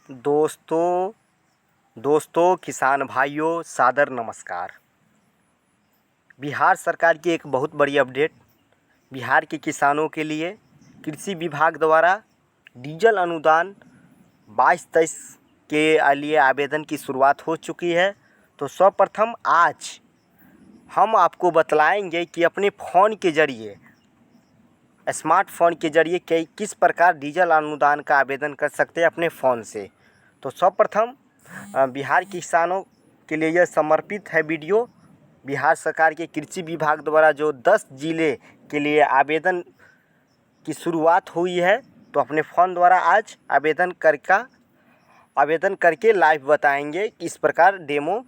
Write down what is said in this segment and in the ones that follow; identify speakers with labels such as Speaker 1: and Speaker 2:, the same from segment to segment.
Speaker 1: दोस्तों किसान भाइयों सादर नमस्कार। बिहार सरकार की एक बहुत बड़ी अपडेट। बिहार के किसानों के लिए कृषि विभाग द्वारा डीजल अनुदान 22-23 के लिए आवेदन की शुरुआत हो चुकी है। तो सर्वप्रथम आज हम आपको बतलाएंगे कि अपने फ़ोन के ज़रिए, स्मार्टफोन के ज़रिए किस प्रकार डीजल अनुदान का आवेदन कर सकते हैं अपने फ़ोन से। तो सर्वप्रथम बिहार के किसानों के लिए यह समर्पित है वीडियो। बिहार सरकार के कृषि विभाग द्वारा जो 10 ज़िले के लिए आवेदन की शुरुआत हुई है, तो अपने फ़ोन द्वारा आज आवेदन करके लाइव बताएंगे कि इस प्रकार डेमो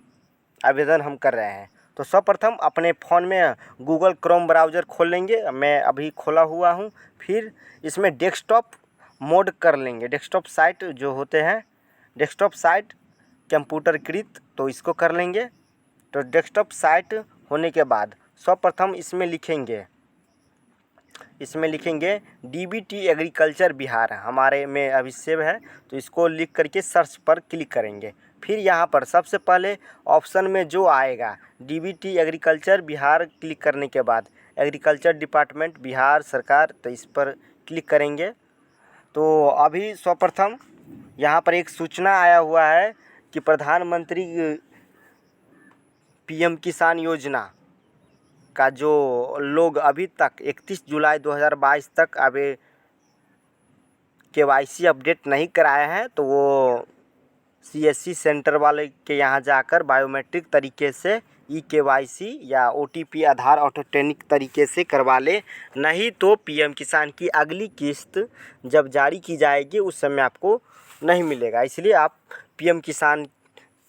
Speaker 1: आवेदन हम कर रहे हैं। तो सर्वप्रथम अपने फ़ोन में गूगल क्रोम ब्राउज़र खोल लेंगे। मैं अभी खोला हुआ हूँ। फिर इसमें डेस्कटॉप मोड कर लेंगे। डेस्कटॉप साइट जो होते हैं, डेस्कटॉप साइट कंप्यूटरकृत, तो इसको कर लेंगे। तो डेस्कटॉप साइट होने के बाद सर्वप्रथम इसमें लिखेंगे डीबीटी एग्रीकल्चर बिहार, हमारे में अभी सेव है। तो इसको लिख करके सर्च पर क्लिक करेंगे। फिर यहाँ पर सबसे पहले ऑप्शन में जो आएगा डीबीटी एग्रीकल्चर बिहार, क्लिक करने के बाद एग्रीकल्चर डिपार्टमेंट बिहार सरकार, तो इस पर क्लिक करेंगे। तो अभी सर्वप्रथम यहाँ पर एक सूचना आया हुआ है कि प्रधानमंत्री पीएम किसान योजना का जो लोग अभी तक 31 जुलाई 2022 तक KYC अपडेट नहीं कराए हैं, तो वो CSC सेंटर वाले के यहाँ जाकर बायोमेट्रिक तरीके से KYC या OTP आधार ऑटोटेनिक तरीके से करवा ले। नहीं तो पीएम किसान की अगली किस्त जब जारी की जाएगी उस समय आपको नहीं मिलेगा। इसलिए आप पीएम किसान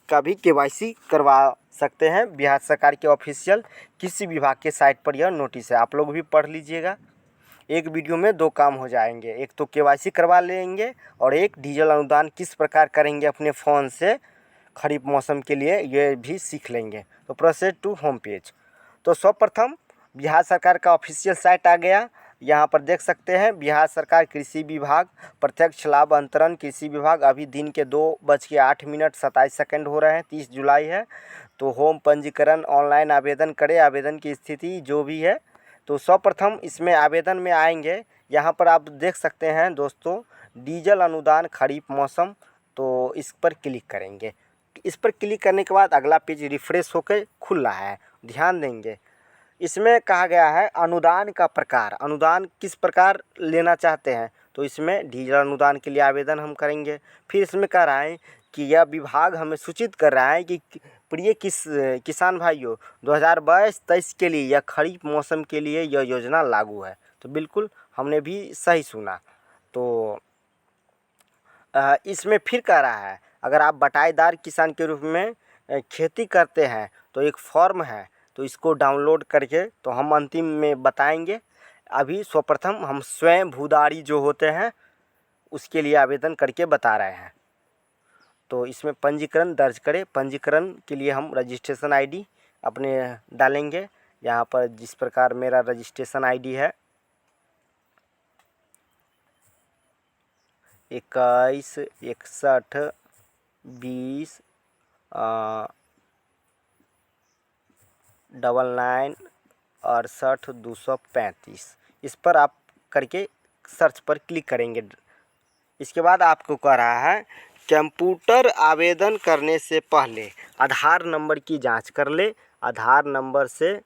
Speaker 1: का भी KYC करवा सकते हैं। बिहार सरकार के ऑफिशियल कृषि विभाग के साइट पर यह नोटिस है, आप लोग भी पढ़ लीजिएगा। एक वीडियो में दो काम हो जाएंगे, एक तो KYC करवा लेंगे और एक डीजल अनुदान किस प्रकार करेंगे अपने फ़ोन से खरीफ मौसम के लिए, ये भी सीख लेंगे। तो प्रोसेस टू होम पेज। तो सर्वप्रथम बिहार सरकार का ऑफिशियल साइट आ गया। यहाँ पर देख सकते हैं बिहार सरकार कृषि विभाग प्रत्यक्ष लाभ अंतरण कृषि विभाग। अभी दिन के 2:08:27 हो रहे हैं, 30 जुलाई है। तो होम पंजीकरण ऑनलाइन आवेदन करें, आवेदन की स्थिति जो भी है। तो सर्वप्रथम इसमें आवेदन में आएंगे। यहाँ पर आप देख सकते हैं दोस्तों, डीजल अनुदान खरीफ मौसम, तो इस पर क्लिक करेंगे। इस पर क्लिक करने के बाद अगला पेज रिफ़्रेश होकर खुल रहा है, ध्यान देंगे। इसमें कहा गया है अनुदान का प्रकार, अनुदान किस प्रकार लेना चाहते हैं, तो इसमें डीजल अनुदान के लिए आवेदन हम करेंगे। फिर इसमें कह रहा है कि यह विभाग हमें सूचित कर रहा है कि प्रिय किसान भाइयों, 2022-23 के लिए या खरीफ मौसम के लिए यह योजना लागू है। तो बिल्कुल हमने भी सही सुना। तो इसमें फिर कह रहा है अगर आप बटाईदार किसान के रूप में खेती करते हैं तो एक फॉर्म है, तो इसको डाउनलोड करके तो हम अंतिम में बताएंगे। अभी सर्वप्रथम हम स्वयं भूदारी जो होते हैं उसके लिए आवेदन करके बता रहे हैं। तो इसमें पंजीकरण दर्ज करें। पंजीकरण के लिए हम रजिस्ट्रेशन ID अपने डालेंगे। यहाँ पर जिस प्रकार मेरा रजिस्ट्रेशन ID है 21 61 20 99 68 235, इस पर आप करके सर्च पर क्लिक करेंगे। इसके बाद आपको कह रहा है कंप्यूटर आवेदन करने से पहले आधार नंबर की जांच कर ले। आधार नंबर से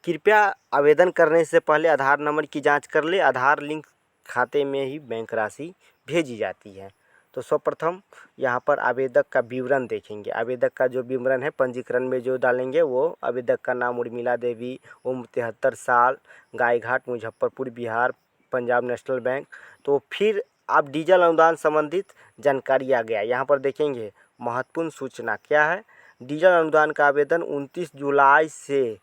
Speaker 1: कृपया आवेदन करने से पहले आधार नंबर की जांच कर ले। आधार लिंक खाते में ही बैंक राशि भेजी जाती है। तो सर्वप्रथम यहाँ पर आवेदक का विवरण देखेंगे। आवेदक का जो विवरण है पंजीकरण में जो डालेंगे वो आवेदक का नाम उर्मिला देवी, उम्र 73 साल, गायघाट मुजफ्फरपुर बिहार, पंजाब नेशनल बैंक। तो फिर आप डीजल अनुदान संबंधित जानकारी आ गया। यहाँ पर देखेंगे महत्वपूर्ण सूचना क्या है। डीजल अनुदान का आवेदन 29 जुलाई से,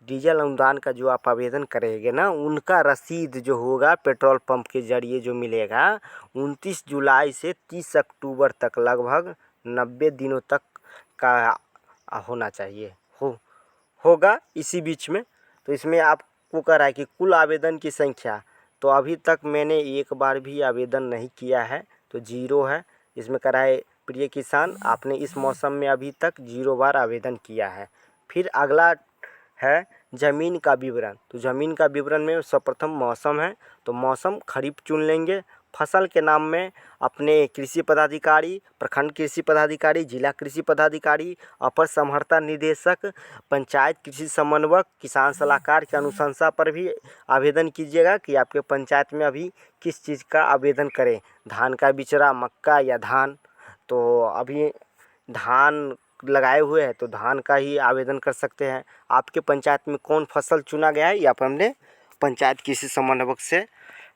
Speaker 1: डीजल अनुदान का जो आप आवेदन करेंगे ना, उनका रसीद जो होगा पेट्रोल पंप के ज़रिए जो मिलेगा 29 जुलाई से 30 अक्टूबर तक, लगभग 90 दिनों तक का होना चाहिए, होगा इसी बीच में। तो इसमें आपको कह रहा है कि कुल आवेदन की संख्या, तो अभी तक मैंने एक बार भी आवेदन नहीं किया है, तो 0 है। इसमें करा है प्रिय किसान, आपने इस मौसम में अभी तक 0 बार आवेदन किया है। फिर अगला है ज़मीन का विवरण। तो ज़मीन का विवरण में सर्वप्रथम मौसम है, तो मौसम खरीफ चुन लेंगे। फसल के नाम में अपने कृषि पदाधिकारी, प्रखंड कृषि पदाधिकारी, जिला कृषि पदाधिकारी, अपर समहर्ता निदेशक, पंचायत कृषि समन्वयक, किसान सलाहकार की अनुशंसा पर भी आवेदन कीजिएगा कि आपके पंचायत में अभी किस चीज़ का आवेदन करें, धान का बिचड़ा, मक्का या धान। तो अभी धान लगाए हुए हैं तो धान का ही आवेदन कर सकते हैं। आपके पंचायत में कौन फसल चुना गया है, या पर हमने पंचायत कृषि समन्वयक से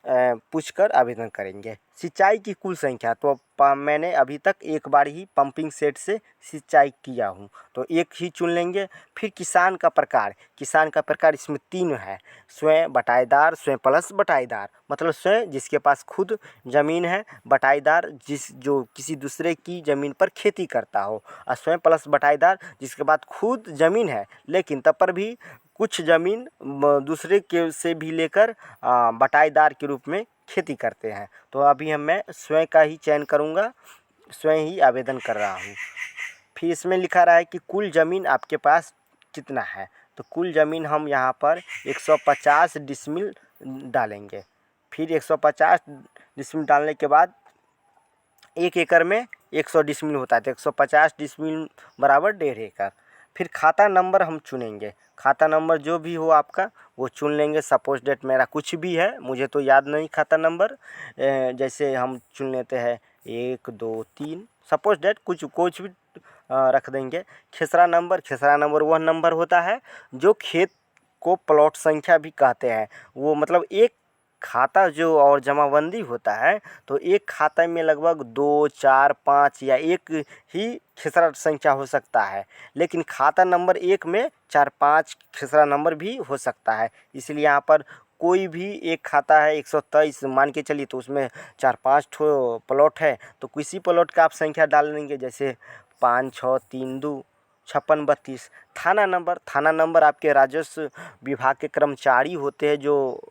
Speaker 1: पूछकर आवेदन करेंगे। सिंचाई की कुल संख्या, तो मैंने अभी तक एक बार ही पंपिंग सेट से सिंचाई किया हूँ, तो एक ही चुन लेंगे। फिर किसान का प्रकार, किसान का प्रकार इसमें 3 है, स्वयं, बटाईदार, स्वयं प्लस बटाईदार। मतलब स्वयं जिसके पास खुद ज़मीन है, बटाईदार जो किसी दूसरे की ज़मीन पर खेती करता हो, और स्वयं प्लस बटाईदार जिसके पास खुद ज़मीन है लेकिन तब पर भी कुछ ज़मीन दूसरे के से भी लेकर बटाईदार के रूप में खेती करते हैं। तो अभी मैं स्वयं का ही चयन करूँगा, स्वयं ही आवेदन कर रहा हूँ। फिर इसमें लिखा रहा है कि कुल ज़मीन आपके पास कितना है, तो कुल ज़मीन हम यहाँ पर 150 डिसमिल डालेंगे। फिर 150 डिसमिल डालने के बाद 1 एकड़ में 100 डिसमिल होता है, तो 150 डिसमिल बराबर 1.5 एकड़। फिर खाता नंबर हम चुनेंगे, खाता नंबर जो भी हो आपका वो चुन लेंगे। सपोज डेट मेरा कुछ भी है, मुझे तो याद नहीं खाता नंबर, जैसे हम चुन लेते हैं 1 2 3, सपोज डेट कुछ भी रख देंगे। खेसरा नंबर वह नंबर होता है जो खेत को प्लॉट संख्या भी कहते हैं। वो मतलब एक खाता जो और जमाबंदी होता है, तो एक खाते में लगभग 2 4 5 या 1 ही खेसरा संख्या हो सकता है, लेकिन खाता नंबर 1 में 4 5 खेसरा नंबर भी हो सकता है। इसलिए यहाँ पर कोई भी एक खाता है 123 मान के चलिए, तो उसमें 4 5 ठो प्लॉट है, तो किसी प्लॉट का आप संख्या डाल देंगे, जैसे 5 6 3 2 56 32। थाना नंबर आपके राजस्व विभाग के कर्मचारी होते हैं जो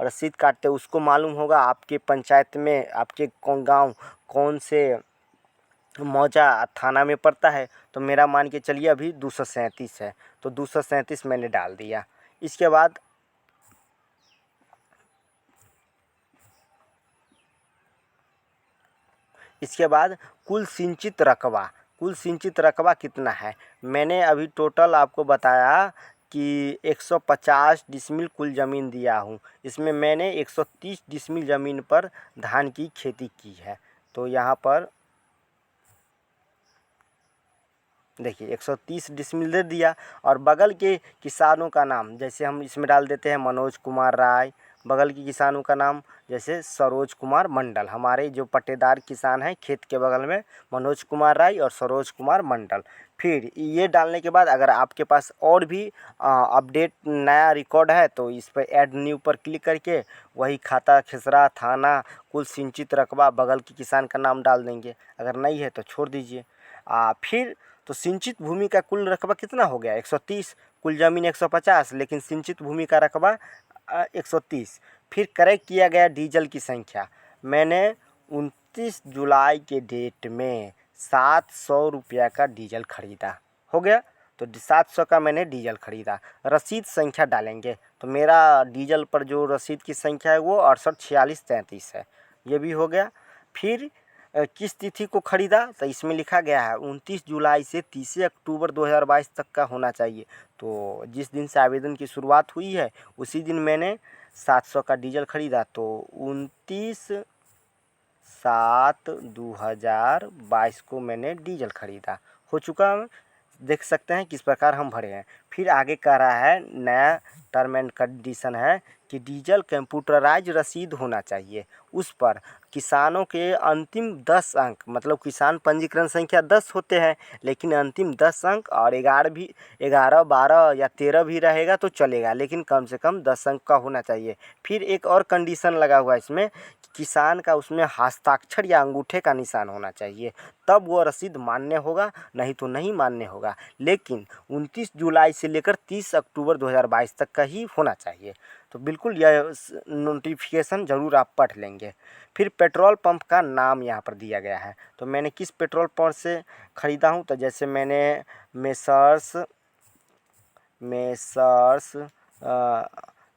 Speaker 1: रसीद काटते हैं, उसको मालूम होगा आपके पंचायत में आपके गांव कौन से मौजा थाना में पड़ता है। तो मेरा मान के चलिए अभी 237 है, तो 237 मैंने डाल दिया। इसके बाद कुल सिंचित रकबा कितना है, मैंने अभी टोटल आपको बताया कि 150 डिसमिल कुल ज़मीन दिया हूँ। इसमें मैंने 130 डिसमिल ज़मीन पर धान की खेती की है। तो यहाँ पर देखिए 130 डिसमिल दे दिया, और बगल के किसानों का नाम जैसे हम इसमें डाल देते हैं मनोज कुमार राय, बगल के किसानों का नाम जैसे सरोज कुमार मंडल, हमारे जो पट्टेदार किसान हैं खेत के बगल में मनोज कुमार राय और सरोज कुमार मंडल। फिर ये डालने के बाद अगर आपके पास और भी अपडेट नया रिकॉर्ड है तो इस पर ऐड न्यू पर क्लिक करके वही खाता, खेसरा, थाना, कुल सिंचित रकबा, बगल के किसान का नाम डाल देंगे। अगर नहीं है तो छोड़ दीजिए। फिर तो सिंचित भूमि का कुल रकबा कितना हो गया 130, कुल ज़मीन 150, लेकिन सिंचित भूमि का रकबा 130। फिर करेक्ट किया गया डीजल की संख्या, मैंने 29 जुलाई के डेट में 700 रुपया का डीजल खरीदा, हो गया। तो 700 का मैंने डीजल खरीदा। रसीद संख्या डालेंगे, तो मेरा डीजल पर जो रसीद की संख्या है वो 68 46 33 है, ये भी हो गया। फिर किस तिथि को खरीदा, तो इसमें लिखा गया है 29 जुलाई से 30 अक्टूबर 2022 तक का होना चाहिए। तो जिस दिन से आवेदन की शुरुआत हुई है उसी दिन मैंने 700 का डीजल खरीदा। तो 29/7/2022 को मैंने डीजल खरीदा, हो चुका। देख सकते हैं किस प्रकार हम भरे हैं। फिर आगे कह रहा है नया टर्म एंड कंडीशन है कि डीजल कंप्यूटराइज रसीद होना चाहिए, उस पर किसानों के अंतिम 10 अंक, मतलब किसान पंजीकरण संख्या 10 होते हैं, लेकिन अंतिम 10 अंक और 11 भी, 11 12 या 13 भी रहेगा तो चलेगा, लेकिन कम से कम 10 अंक का होना चाहिए। फिर एक और कंडीशन लगा हुआ है इसमें, किसान का उसमें हस्ताक्षर या अंगूठे का निशान होना चाहिए, तब वो रसीद मान्य होगा, नहीं तो नहीं मान्य होगा। लेकिन 29 जुलाई से लेकर 30 अक्टूबर 2022 तक का ही होना चाहिए। तो बिल्कुल यह नोटिफिकेशन ज़रूर आप पढ़ लेंगे। फिर पेट्रोल पंप का नाम यहाँ पर दिया गया है। तो मैंने किस पेट्रोल पंप से ख़रीदा हूँ, तो जैसे मैंने messrs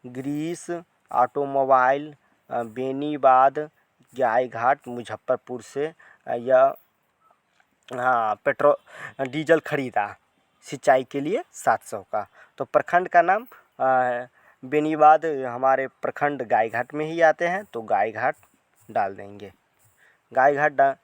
Speaker 1: Greaves automobile Benibad Gaighat Muzaffarpur से यह डीजल ख़रीदा सिंचाई के लिए 700 का। तो प्रखंड का नाम बेनीबाद हमारे प्रखंड गायघाट में ही आते हैं, तो गायघाट डाल देंगे। गायघाट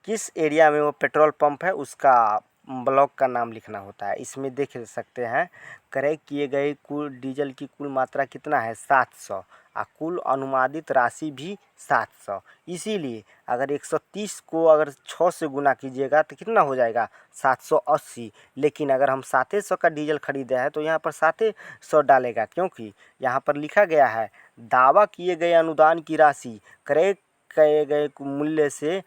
Speaker 1: किस एरिया में वो पेट्रोल पंप है उसका ब्लॉक का नाम लिखना होता है। इसमें देख सकते हैं क्रय किए गए कुल डीजल की कुल मात्रा कितना है 700 और कुल अनुमानित राशि भी 700। इसीलिए अगर 130 को अगर 6 से गुना कीजिएगा तो कितना हो जाएगा 780। लेकिन अगर हम 700 का डीजल खरीदे हैं तो यहाँ पर 700 डालेगा, क्योंकि यहाँ पर लिखा गया है दावा किए गए अनुदान की राशि क्रय किए गए मूल्य से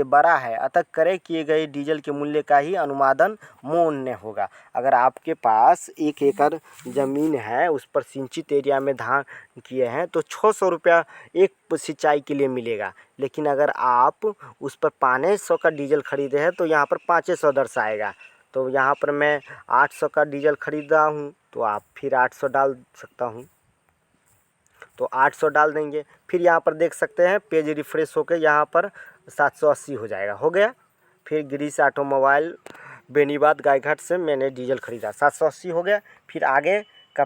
Speaker 1: बड़ा है, अतः क्रय किए गए डीजल के मूल्य का ही अनुमादन मान्य होगा। अगर आपके पास 1 एकड़ ज़मीन है, उस पर सिंचित एरिया में धान किए हैं तो 600 रुपया एक सिंचाई के लिए मिलेगा। लेकिन अगर आप उस पर 500 का डीजल खरीदे हैं तो यहाँ पर 500 दर्शाएगा। तो यहाँ पर मैं 800 का डीजल खरीदा हूँ, तो आप फिर 800 डाल सकता हूँ, तो 800 डाल देंगे। फिर यहाँ पर देख सकते हैं पेज रिफ्रेश होकर यहाँ पर 780 हो जाएगा, हो गया। फिर गिरीश ऑटोमोबाइल बेनीबाद गायघाट से मैंने डीजल ख़रीदा, 780 हो गया। फिर आगे का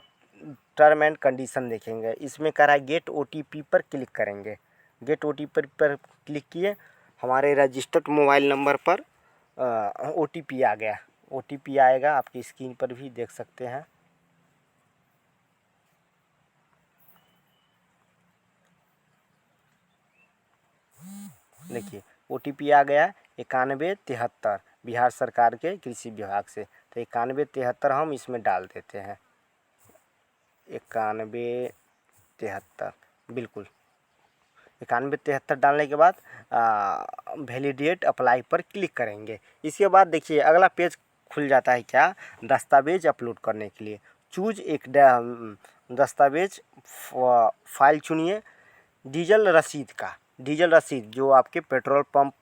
Speaker 1: टर्म एंड कंडीशन देखेंगे। इसमें कह रहा है गेट OTP पर क्लिक करेंगे। गेट OTP पर क्लिक किए, हमारे रजिस्टर्ड मोबाइल नंबर पर OTP आ गया। OTP आएगा, आपकी स्क्रीन पर भी देख सकते हैं। देखिए OTP आ गया 9173 बिहार सरकार के कृषि विभाग से। तो 9173 हम इसमें डाल देते हैं, 9173 बिल्कुल। 9173 डालने के बाद वैलिडेट अप्लाई पर क्लिक करेंगे। इसके बाद देखिए अगला पेज खुल जाता है, क्या दस्तावेज अपलोड करने के लिए। चूज एक दस्तावेज फाइल चुनिए। डीजल रसीद जो आपके पेट्रोल पंप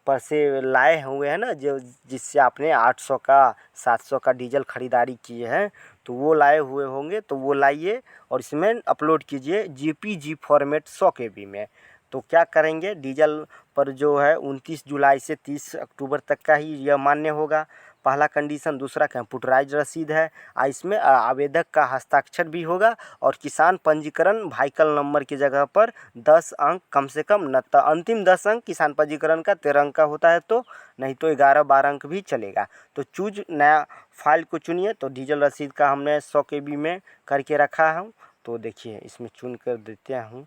Speaker 1: पर से लाए हुए हैं ना, जो जिससे आपने 800 का 700 का डीजल ख़रीदारी किए हैं, तो वो लाए हुए होंगे, तो वो लाइए और इसमें अपलोड कीजिए JPG फॉर्मेट 100 KB में। तो क्या करेंगे, डीजल पर जो है 29 जुलाई से 30 अक्टूबर तक का ही यह मान्य होगा, पहला कंडीशन। दूसरा कंप्यूटराइज रसीद है, इसमें आवेदक का हस्ताक्षर भी होगा और किसान पंजीकरण व्हीकल नंबर की जगह पर 10 अंक कम से कम, न तो अंतिम 10 अंक किसान पंजीकरण का 13 अंक का होता है, तो नहीं तो 11-12 अंक भी चलेगा। तो चूज नया फाइल को चुनिए। तो डीजल रसीद का हमने 100 KB में करके रखा है। तो देखिए इसमें चुन कर देते हूँ,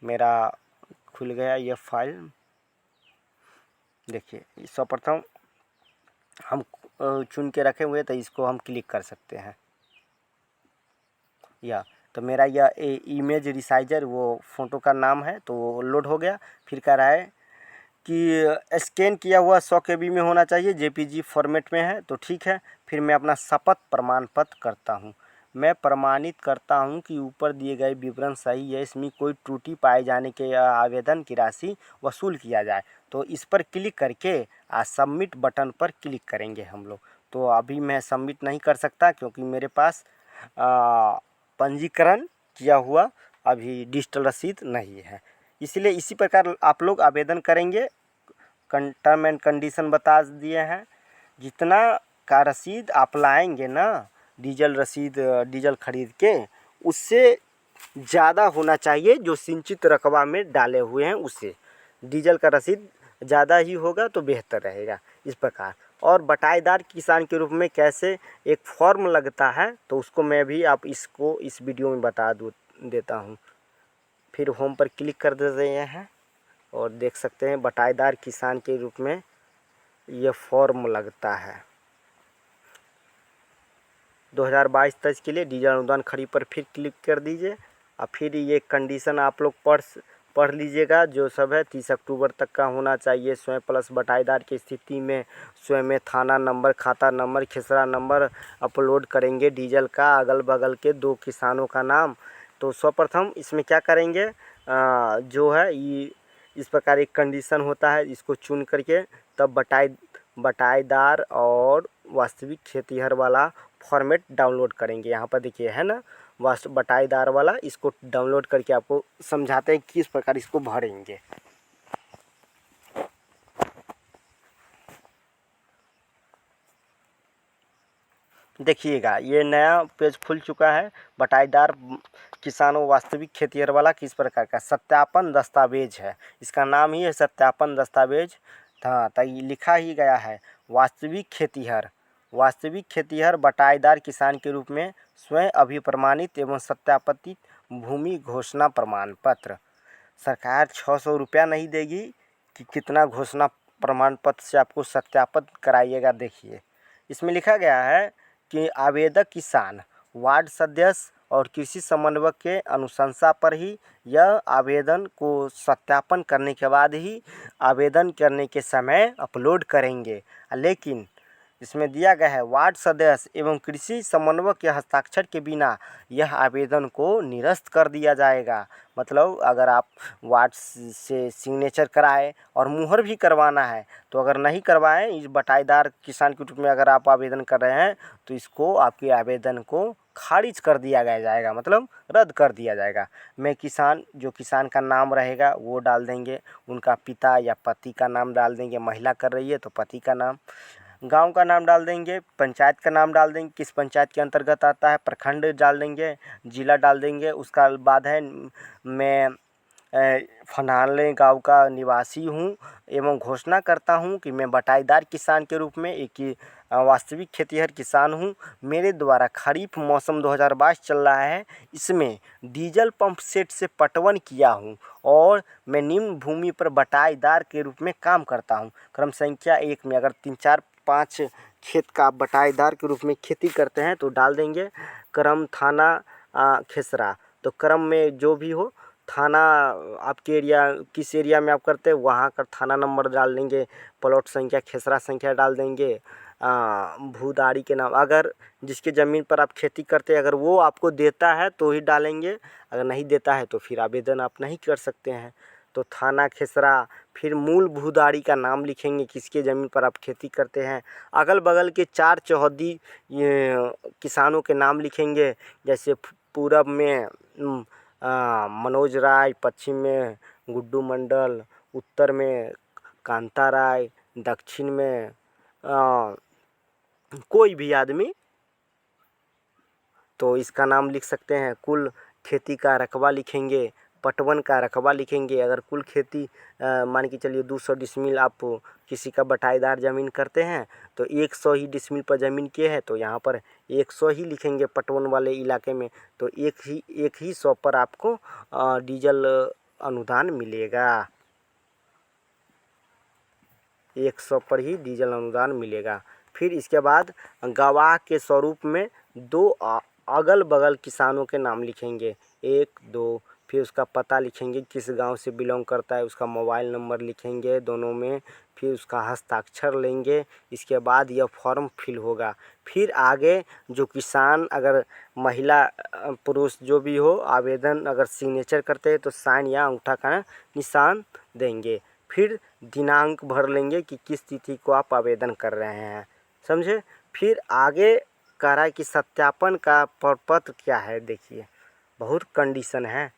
Speaker 1: मेरा खुल गया यह फाइल। देखिए सर्वप्रथम हम चुन के रखे हुए, तो इसको हम क्लिक कर सकते हैं। तो मेरा यह इमेज रिसाइजर वो फ़ोटो का नाम है, तो वो लोड हो गया। फिर कह रहा है कि स्कैन किया हुआ 100 KB में होना चाहिए, JPG फॉर्मेट में है, तो ठीक है। फिर मैं अपना शपथ प्रमाण पत्र करता हूँ। मैं प्रमाणित करता हूँ कि ऊपर दिए गए विवरण सही है, इसमें कोई त्रुटि पाए जाने के आवेदन की राशि वसूल किया जाए। तो इस पर क्लिक करके सबमिट बटन पर क्लिक करेंगे हम लोग। तो अभी मैं सबमिट नहीं कर सकता, क्योंकि मेरे पास पंजीकरण किया हुआ अभी डिजिटल रसीद नहीं है, इसलिए इसी प्रकार आप लोग आवेदन करेंगे। टर्म एंड कंडीशन बता दिए हैं। जितना का रसीद आप लाएंगे ना, डीजल खरीद के, उससे ज़्यादा होना चाहिए जो सिंचित रकबा में डाले हुए हैं, उससे डीजल का रसीद ज़्यादा ही होगा तो बेहतर रहेगा। इस प्रकार और बटाईदार किसान के रूप में कैसे एक फॉर्म लगता है, तो उसको मैं भी आप इसको इस वीडियो में बता देता हूँ। फिर होम पर क्लिक कर देते हैं और देख सकते हैं बटाईदार किसान के रूप में यह फॉर्म लगता है। 2022-23 के लिए डीजल अनुदान खरीद पर फिर क्लिक कर दीजिए और फिर ये कंडीशन आप लोग पढ़ लीजिएगा। जो सब है 30 अक्टूबर तक का होना चाहिए। स्वयं प्लस बटाईदार की स्थिति में स्वयं में थाना नंबर, खाता नंबर, खेसरा नंबर अपलोड करेंगे। डीजल का अगल बगल के 2 किसानों का नाम। तो सर्वप्रथम इसमें क्या करेंगे, जो है ये इस प्रकार एक कंडीशन होता है, इसको चुन करके तब बटाईदार और वास्तविक खेतिहर वाला फॉर्मेट डाउनलोड करेंगे। यहाँ पर देखिए है ना बटाईदार वाला, इसको डाउनलोड करके आपको समझाते हैं किस प्रकार इसको भरेंगे। देखिएगा ये नया पेज खुल चुका है। बटाईदार किसानों वास्तविक खेतिहर वाला किस प्रकार का सत्यापन दस्तावेज है, इसका नाम ही है सत्यापन दस्तावेज। हाँ, तो ये लिखा ही गया है वास्तविक खेतिहर बटाईदार किसान के रूप में स्वयं अभिप्रमाणित एवं सत्यापित भूमि घोषणा प्रमाण पत्र। सरकार 600 रुपया नहीं देगी कि कितना घोषणा प्रमाण पत्र से आपको सत्यापित कराइएगा। देखिए इसमें लिखा गया है कि आवेदक किसान, वार्ड सदस्य और कृषि समन्वयक के अनुशंसा पर ही यह आवेदन को सत्यापन करने के बाद ही आवेदन करने के समय अपलोड करेंगे। लेकिन इसमें दिया गया है वार्ड सदस्य एवं कृषि समन्वयक के हस्ताक्षर के बिना यह आवेदन को निरस्त कर दिया जाएगा। मतलब अगर आप वार्ड से सिग्नेचर कराए और मुहर भी करवाना है, तो अगर नहीं करवाएं इस बटाईदार किसान के रूप में अगर आप आवेदन कर रहे हैं, तो इसको आपके आवेदन को खारिज कर दिया जाएगा, मतलब रद्द कर दिया जाएगा। जो किसान का नाम रहेगा वो डाल देंगे, उनका पिता या पति का नाम डाल देंगे। महिला कर रही है तो पति का नाम, गांव का नाम डाल देंगे, पंचायत का नाम डाल देंगे, किस पंचायत के अंतर्गत आता है, प्रखंड डाल देंगे, जिला डाल देंगे। उसका बाद है मैं फनाले गांव का निवासी हूं एवं घोषणा करता हूं कि मैं बटाईदार किसान के रूप में एक वास्तविक खेतिहर किसान हूं। मेरे द्वारा खरीफ मौसम 2022 चल रहा है, इसमें डीजल पंप सेट से पटवन किया हूं और मैं निम्न भूमि पर बटाईदार के रूप में काम करता हूं। क्रम संख्या 1 में अगर 3, 4, 5 खेत का बटाईदार के रूप में खेती करते हैं तो डाल देंगे क्रम, थाना खेसरा। तो क्रम में जो भी हो, थाना आपके एरिया किस एरिया में आप करते हैं वहाँ का थाना नंबर डाल देंगे, प्लॉट संख्या, खेसरा संख्या डाल देंगे, भूदारी के नाम, अगर जिसके ज़मीन पर आप खेती करते हैं अगर वो आपको देता है तो ही डालेंगे, अगर नहीं देता है तो फिर आवेदन आप नहीं कर सकते हैं। तो थाना खेसरा, फिर मूल भूदारी का नाम लिखेंगे, किसके ज़मीन पर आप खेती करते हैं। अगल बगल के 4 चौहद्दी किसानों के नाम लिखेंगे, जैसे पूरब में मनोज राय, पश्चिम में गुड्डू मंडल, उत्तर में कांता राय, दक्षिण में कोई भी आदमी, तो इसका नाम लिख सकते हैं। कुल खेती का रकबा लिखेंगे, पटवन का रकबा लिखेंगे। अगर कुल खेती मान के चलिए 200 डिसमिल आप किसी का बटाईदार ज़मीन करते हैं तो 100 ही डिसमिल पर ज़मीन के है तो यहाँ पर 100 ही लिखेंगे पटवन वाले इलाके में। तो एक ही 100 पर आपको डीजल अनुदान मिलेगा, 100 पर ही डीजल अनुदान मिलेगा। फिर इसके बाद गवाह के स्वरूप में 2 अगल बगल किसानों के नाम लिखेंगे, 1, 2, फिर उसका पता लिखेंगे, किस गांव से बिलोंग करता है, उसका मोबाइल नंबर लिखेंगे दोनों में, फिर उसका हस्ताक्षर लेंगे। इसके बाद यह फॉर्म फिल होगा। फिर आगे जो किसान, अगर महिला पुरुष जो भी हो, आवेदन अगर सिग्नेचर करते हैं तो साइन या अंगूठा का निशान देंगे। फिर दिनांक भर लेंगे कि किस तिथि को आप आवेदन कर रहे हैं, समझे। फिर आगे कह रहा है कि सत्यापन का प्रपत्र क्या है। देखिए बहुत कंडीशन है।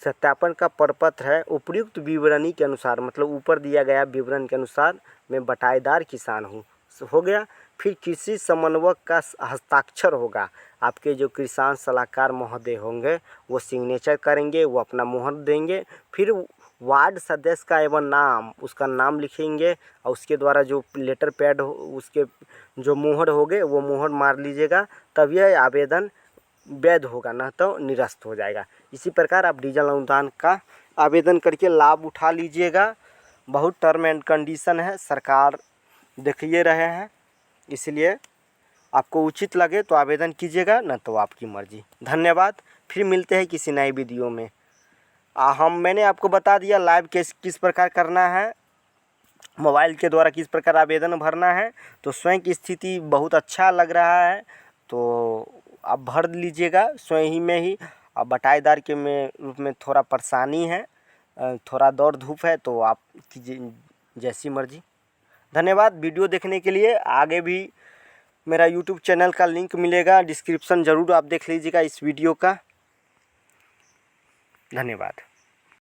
Speaker 1: सत्यापन का प्रपत्र है उपयुक्त विवरणी के अनुसार, मतलब ऊपर दिया गया विवरण के अनुसार मैं बटाईदार किसान हूँ, हो गया। फिर कृषि समन्वयक का हस्ताक्षर होगा। आपके जो किसान सलाहकार महोदय होंगे वो सिग्नेचर करेंगे, वो अपना मुहर देंगे। फिर वार्ड सदस्य का एवं नाम, उसका नाम लिखेंगे और उसके द्वारा जो लेटर पैड हो उसके जो मुहर होंगे वो मुहर मार लीजिएगा, तब यह आवेदन वैध होगा, न तो निरस्त हो जाएगा। इसी प्रकार आप डीजल अनुदान का आवेदन करके लाभ उठा लीजिएगा। बहुत टर्म एंड कंडीशन है, सरकार देखिए रहे हैं, इसलिए आपको उचित लगे तो आवेदन कीजिएगा, न तो आपकी मर्जी। धन्यवाद। फिर मिलते हैं किसी नए वीडियो में। मैंने आपको बता दिया लाइव किस प्रकार करना है, मोबाइल के द्वारा किस प्रकार आवेदन भरना है। तो स्वयं की स्थिति बहुत अच्छा लग रहा है, तो आप भर लीजिएगा स्वयं ही में ही। अब बटाईदार के में रूप में थोड़ा परेशानी है, थोड़ा दौड़ धूप है, तो आप कीजिए जैसी मर्जी। धन्यवाद वीडियो देखने के लिए। आगे भी मेरा यूट्यूब चैनल का लिंक मिलेगा, डिस्क्रिप्शन ज़रूर आप देख लीजिएगा इस वीडियो का। धन्यवाद।